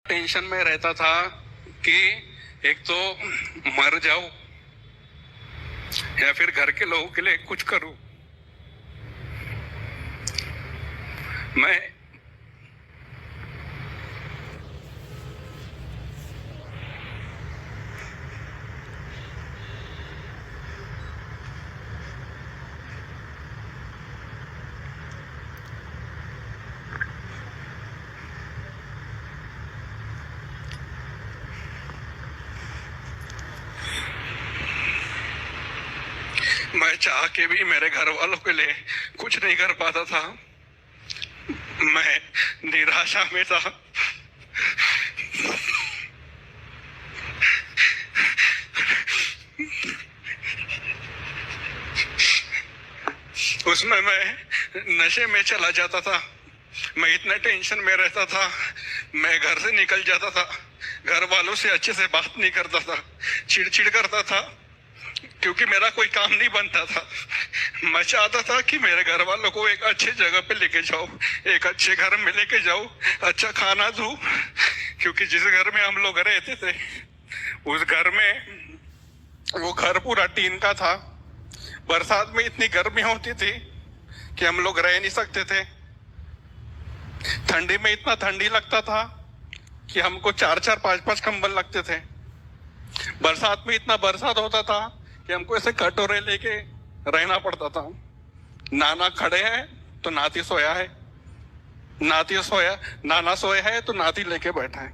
Tension में रहता था कि एक तो मर जाऊं या फिर घर के लोगों के लिए कुछ करूं। मैं मैं चाह के भी मेरे घर वालों के लिए कुछ नहीं कर पाता था। मैं निराशा में था। उसमें मैं नशे में चला जाता था। मैं इतने टेंशन में रहता था, मैं घर से निकल जाता था, घर वालों से अच्छे से बात नहीं करता था, चिड़चिड़ करता था क्योंकि मेरा कोई काम नहीं बनता था। मैं चाहता था कि मेरे घर वालों को एक अच्छी जगह पे लेके जाओ, एक अच्छे घर में लेके जाओ, अच्छा खाना दूं, क्योंकि जिस घर में हम लोग रहते थे उस घर में, वो घर पूरा टीन का था। बरसात में इतनी गर्मी होती थी कि हम लोग रह नहीं सकते थे। ठंडी में इतना ठंडी लगता था कि हमको 4-4 5-5 कंबल लगते थे। बरसात में इतना बरसात होता था कि हमको ऐसे कटोरे लेके रहना पड़ता था। नाना खड़े हैं तो नाती सोया है, नाती सोया, नाना सोया है तो नाती लेके बैठा है।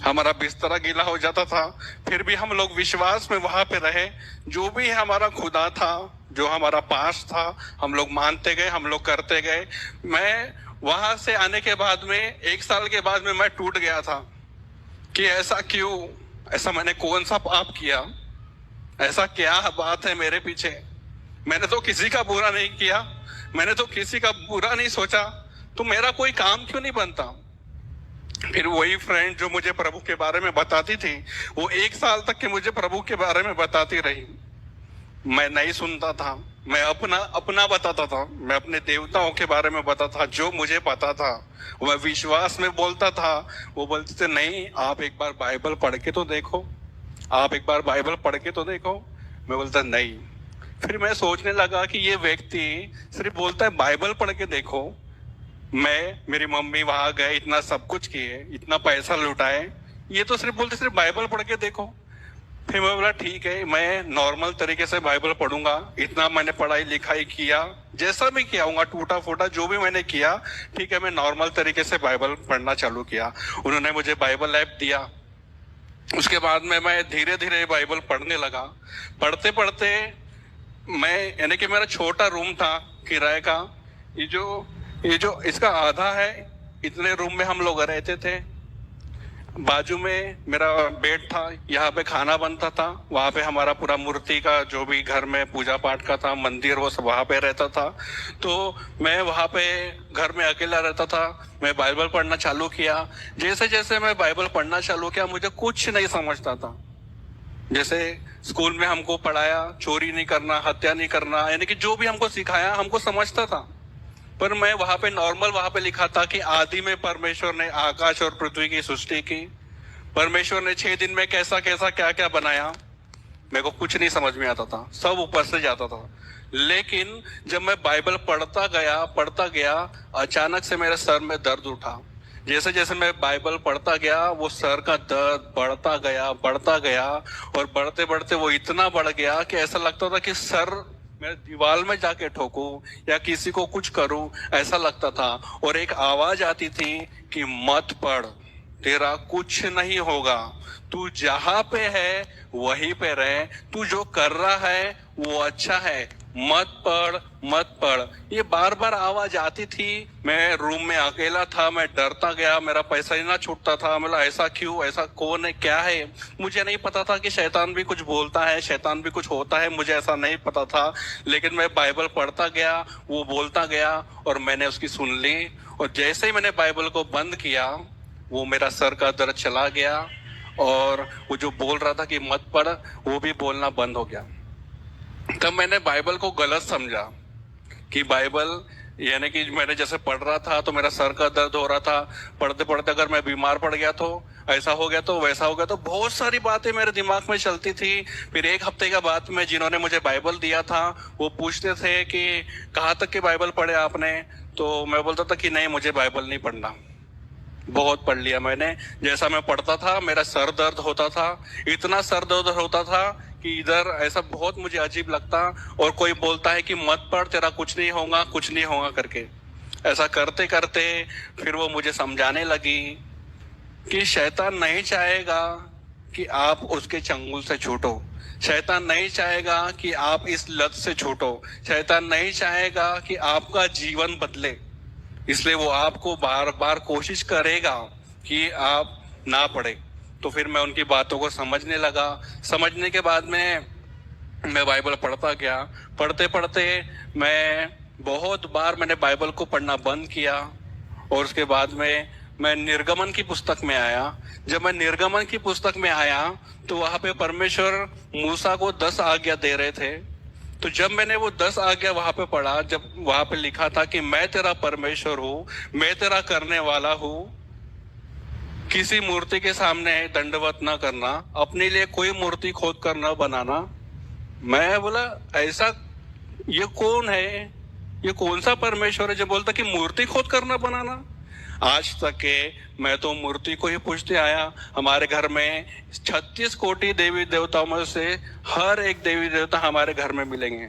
हमारा बिस्तरा गीला हो जाता था, फिर भी हम लोग विश्वास में वहां पे रहे। जो भी हमारा खुदा था, जो हमारा पास था, हम लोग मानते गए, हम लोग करते गए। मैं वहां से आने के बाद में 1 साल के बाद में मैं टूट गया था कि ऐसा क्यों, ऐसा मैंने कौन सा पाप किया, ऐसा क्या बात है मेरे पीछे। मैंने तो किसी का बुरा नहीं किया, मैंने तो किसी का बुरा नहीं सोचा, तो मेरा कोई काम क्यों नहीं बनता। फिर वही फ्रेंड जो मुझे प्रभु के बारे में बताती थी, वो 1 साल तक के मुझे प्रभु के बारे में बताती रही। मैं नहीं सुनता था, मैं अपना अपना बताता था, मैं अपने देवताओं के बारे में बताता था जो मुझे पता था। वह विश्वास में बोलता था, वो बोलते थे नहीं आप एक बार बाइबल पढ़ के तो देखो, आप एक बार बाइबल पढ़ के तो देखो। मैं बोलता नहीं। फिर मैं सोचने लगा कि ये व्यक्ति सिर्फ बोलता है बाइबल पढ़ के देखो, मैं, मेरी मम्मी वहां गए, इतना सब कुछ किए, इतना पैसा लुटाए, ये तो सिर्फ बोलते सिर्फ बाइबल पढ़ के देखो। फिर मैं बोला ठीक है, मैं नॉर्मल तरीके से बाइबल पढ़ूंगा। इतना मैंने पढ़ाई लिखाई किया, जैसा भी किया हूँ, टूटा फूटा जो भी मैंने किया, ठीक है, मैं नॉर्मल तरीके से बाइबल पढ़ना चालू किया। उन्होंने मुझे बाइबल ऐप दिया। उसके बाद में मैं धीरे धीरे बाइबल पढ़ने लगा। पढ़ते पढ़ते मैं, यानी कि मेरा छोटा रूम था किराए का, ये जो इसका आधा है, इतने रूम में हम लोग रहते थे। बाजू में मेरा बेड था, यहाँ पे खाना बनता था, वहां पे हमारा पूरा मूर्ति का जो भी घर में पूजा पाठ का था, मंदिर, वो सब वहां पे रहता था। तो मैं वहां पे घर में अकेला रहता था। मैं बाइबल पढ़ना चालू किया। जैसे जैसे मैं बाइबल पढ़ना चालू किया, मुझे कुछ नहीं समझता था। जैसे स्कूल में हमको पढ़ाया चोरी नहीं करना, हत्या नहीं करना, यानी कि जो भी हमको सिखाया हमको समझता था। पर मैं वहां पे नॉर्मल, वहां पे लिखा था कि आदि में परमेश्वर ने आकाश और पृथ्वी की सृष्टि की, परमेश्वर ने 6 दिन में कैसा कैसा क्या क्या बनाया। मेरे को कुछ नहीं समझ में आता था, सब ऊपर से जाता था। लेकिन जब मैं बाइबल पढ़ता गया, अचानक से मेरे सर में दर्द उठा। जैसे जैसे मैं बाइबल पढ़ता गया, वो सर का दर्द बढ़ता गया, और बढ़ते बढ़ते वो इतना बढ़ गया कि ऐसा लगता था कि सर मैं दीवार में जाके ठोकूं या किसी को कुछ करूं, ऐसा लगता था। और एक आवाज आती थी कि मत पढ़, तेरा कुछ नहीं होगा, तू जहां पे है वहीं पे रह, तू जो कर रहा है वो अच्छा है, मत पढ़ मत पढ़। ये बार बार आवाज आती थी। मैं रूम में अकेला था, मैं डरता गया, मेरा पैसा ही ना छूटता था। मतलब ऐसा क्यों, ऐसा कौन है, क्या है। मुझे नहीं पता था कि शैतान भी कुछ बोलता है, शैतान भी कुछ होता है, मुझे ऐसा नहीं पता था। लेकिन मैं बाइबल पढ़ता गया, वो बोलता गया, और मैंने उसकी सुन ली। और जैसे ही मैंने बाइबल को बंद किया, वो मेरा सर का दर्द चला गया, और वो जो बोल रहा था कि मत पढ़, वो भी बोलना बंद हो गया। तब मैंने बाइबल को गलत समझा कि बाइबल यानी कि मैंने जैसे पढ़ रहा था तो मेरा सर का दर्द हो रहा था, पढ़ते पढ़ते अगर मैं बीमार पड़ गया तो ऐसा हो गया तो वैसा हो गया, तो बहुत सारी बातें मेरे दिमाग में चलती थी। फिर एक हफ्ते के बाद में जिन्होंने मुझे बाइबल दिया था वो पूछते थे कि कहाँ तक की बाइबल पढ़े आपने, तो मैं बोलता था कि नहीं, मुझे बाइबल नहीं पढ़ना, बहुत पढ़ लिया मैंने। जैसा मैं पढ़ता था मेरा सर दर्द होता था, इतना सर दर्द होता था कि इधर ऐसा बहुत मुझे अजीब लगता। और कोई बोलता है कि मत पढ़, तेरा कुछ नहीं होगा, कुछ नहीं होगा करके। ऐसा करते करते फिर वो मुझे समझाने लगी कि शैतान नहीं चाहेगा कि आप उसके चंगुल से छूटो, शैतान नहीं चाहेगा कि आप इस लत से छूटो, शैतान नहीं चाहेगा कि आपका जीवन बदले, इसलिए वो आपको बार बार कोशिश करेगा कि आप ना पढ़े। तो फिर मैं उनकी बातों को समझने लगा। समझने के बाद में मैं बाइबल पढ़ता गया। पढ़ते पढ़ते मैं बहुत बार मैंने बाइबल को पढ़ना बंद किया। और उसके बाद में मैं निर्गमन की पुस्तक में आया। जब मैं निर्गमन की पुस्तक में आया तो वहां पे परमेश्वर मूसा को 10 आज्ञा दे रहे थे। तो जब मैंने वो 10 आज्ञा वहां पे पढ़ा, जब वहां पे लिखा था कि मैं तेरा परमेश्वर हूँ, मैं तेरा करने वाला हूँ, किसी मूर्ति के सामने दंडवत ना करना, अपने लिए कोई मूर्ति खोद कर न बनाना। मैं बोला ऐसा, ये कौन है, ये कौन सा परमेश्वर है जो बोलता कि मूर्ति खोद करना बनाना। आज तक के मैं तो मूर्ति को ही पूजते आया। हमारे घर में 36 कोटि देवी देवताओं में से हर एक देवी देवता हमारे घर में मिलेंगे,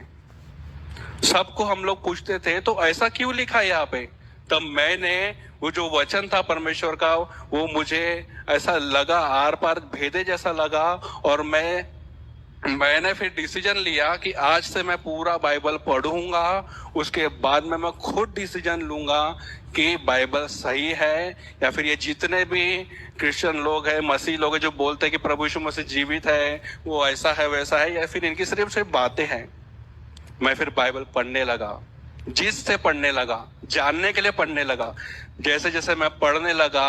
सबको हम लोग पूछते थे। तो ऐसा क्यों लिखा है यहाँ पे? तब मैंने वो जो वचन था परमेश्वर का, वो मुझे ऐसा लगा, आर पार भेदे जैसा लगा। और मैंने फिर डिसीजन लिया कि आज से मैं पूरा बाइबल पढ़ूंगा। उसके बाद में मैं खुद डिसीजन लूंगा कि बाइबल सही है या फिर ये जितने भी क्रिश्चियन लोग हैं, मसीह लोग हैं जो बोलते हैं कि प्रभु यीशु मसीह जीवित है, वो ऐसा है वैसा है, या फिर इनकी सिर्फ बातें हैं। मैं फिर बाइबल पढ़ने लगा, जिससे पढ़ने लगा, जानने के लिए पढ़ने लगा। जैसे जैसे मैं पढ़ने लगा,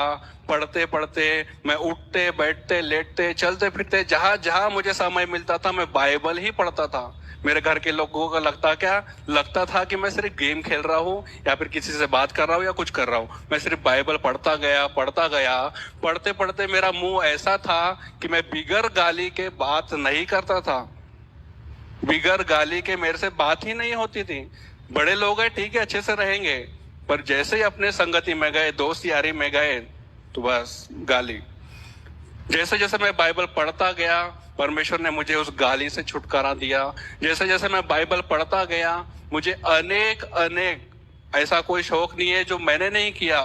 पढ़ते पढ़ते मैं उठते बैठते लेटते चलते फिरते जहां जहां मुझे समय मिलता था मैं बाइबल ही पढ़ता था। मेरे घर के लोगों को लगता था कि मैं सिर्फ गेम खेल रहा हूँ या फिर किसी से बात कर रहा हूँ या कुछ कर रहा हूँ। मैं सिर्फ बाइबल पढ़ता गया। पढ़ते पढ़ते मेरा मुंह ऐसा था कि मैं बिगर गाली के बात नहीं करता था। बिगर गाली के मेरे से बात ही नहीं होती थी। बड़े लोग हैं, ठीक है, अच्छे से रहेंगे, पर जैसे ही अपने संगति में गए, दोस्त यारी में गए, तो बस गाली। जैसे जैसे मैं बाइबल पढ़ता गया, परमेश्वर ने मुझे उस गाली से छुटकारा दिया। जैसे जैसे मैं बाइबल पढ़ता गया, मुझे अनेक ऐसा कोई शौक नहीं है जो मैंने नहीं किया।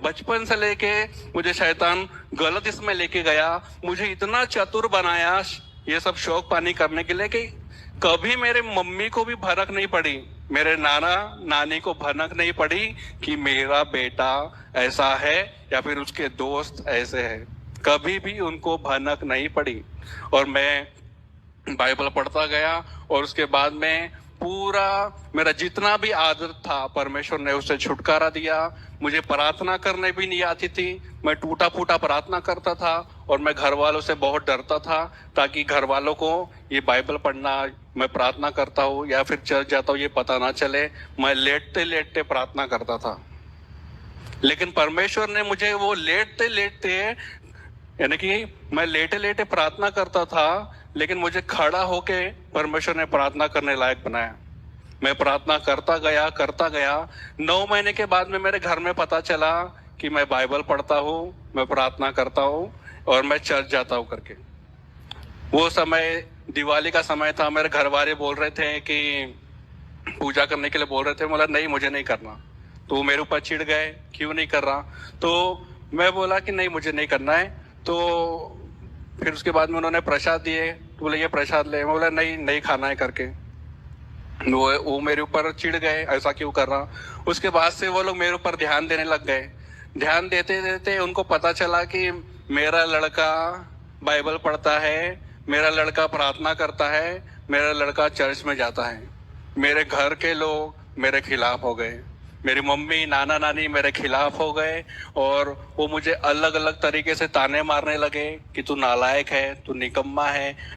बचपन से लेके मुझे शैतान गलत इसमें लेके गया, मुझे इतना चतुर बनाया ये सब शौक पानी करने के लिए कि कभी मेरे मम्मी को भी भनक नहीं पड़ी, मेरे नाना नानी को भनक नहीं पड़ी कि मेरा बेटा ऐसा है या फिर उसके दोस्त ऐसे हैं। कभी भी उनको भनक नहीं पड़ी। और मैं बाइबल पढ़ता गया और उसके बाद में पूरा मेरा जितना भी आदत था परमेश्वर ने उससे छुटकारा दिया। मुझे प्रार्थना करने भी नहीं आती थी, मैं टूटा फूटा प्रार्थना करता था। और मैं घर वालों से बहुत डरता था ताकि घर वालों को ये बाइबल पढ़ना, मैं प्रार्थना करता हूँ या फिर चर्च जाता हूँ, ये पता ना चले। मैं लेटते लेटते प्रार्थना करता था। लेकिन परमेश्वर ने मुझे वो लेटते लेटते, यानी कि मैं लेटे लेटे प्रार्थना करता था, लेकिन मुझे खड़ा होके परमेश्वर ने प्रार्थना करने लायक बनाया। मैं प्रार्थना करता गया। 9 महीने के बाद में मेरे घर में पता चला कि मैं बाइबल पढ़ता हूँ, मैं प्रार्थना करता हूँ और मैं चर्च जाता हूँ करके। वो समय दिवाली का समय था। मेरे घर वाले बोल रहे थे कि पूजा करने के लिए बोल रहे थे। बोला नहीं, मुझे नहीं करना। तो वो मेरे ऊपर चिढ़ गए, क्यों नहीं कर रहा? तो मैं बोला कि नहीं, मुझे नहीं करना है। तो फिर उसके बाद में उन्होंने प्रसाद दिए, तो बोले ये प्रसाद ले। मैं बोला नहीं, नहीं खाना है करके। वो मेरे ऊपर चिढ़ गए, ऐसा क्यों कर रहा? उसके बाद से वो लोग मेरे ऊपर ध्यान देने लग गए। ध्यान देते देते उनको पता चला कि मेरा लड़का बाइबल पढ़ता है, मेरा लड़का प्रार्थना करता है, मेरा लड़का चर्च में जाता है। मेरे घर के लोग मेरे खिलाफ हो गए, मेरी मम्मी नाना नानी मेरे खिलाफ हो गए और वो मुझे अलग अलग तरीके से ताने मारने लगे कि तू नालायक है, तू निकम्मा है।